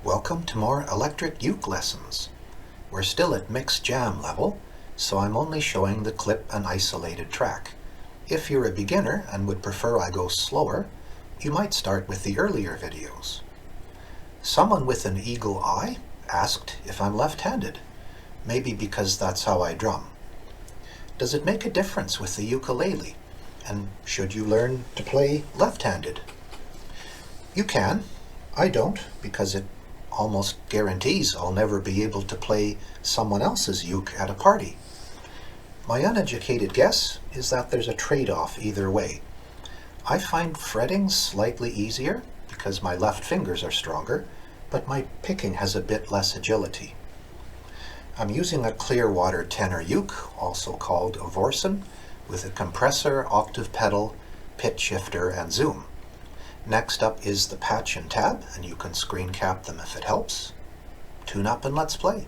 Welcome to more electric uke lessons. We're still at mixed jam level, so I'm only showing the clip and isolated track. If you're a beginner and would prefer I go slower, you might start with the earlier videos. Someone with an eagle eye asked if I'm left-handed, maybe because that's how I drum. Does it make a difference with the ukulele? And should you learn to play left-handed? You can. I don't, because it almost guarantees I'll never be able to play someone else's uke at a party. My uneducated guess is that there's a trade-off either way. I find fretting slightly easier because my left fingers are stronger, but my picking has a bit less agility. I'm using a Clearwater tenor uke, also called a Vorsen, with a compressor, octave pedal, pitch shifter, and zoom. Next up is the patch and tab, and you can screen cap them if it helps. Tune up and let's play.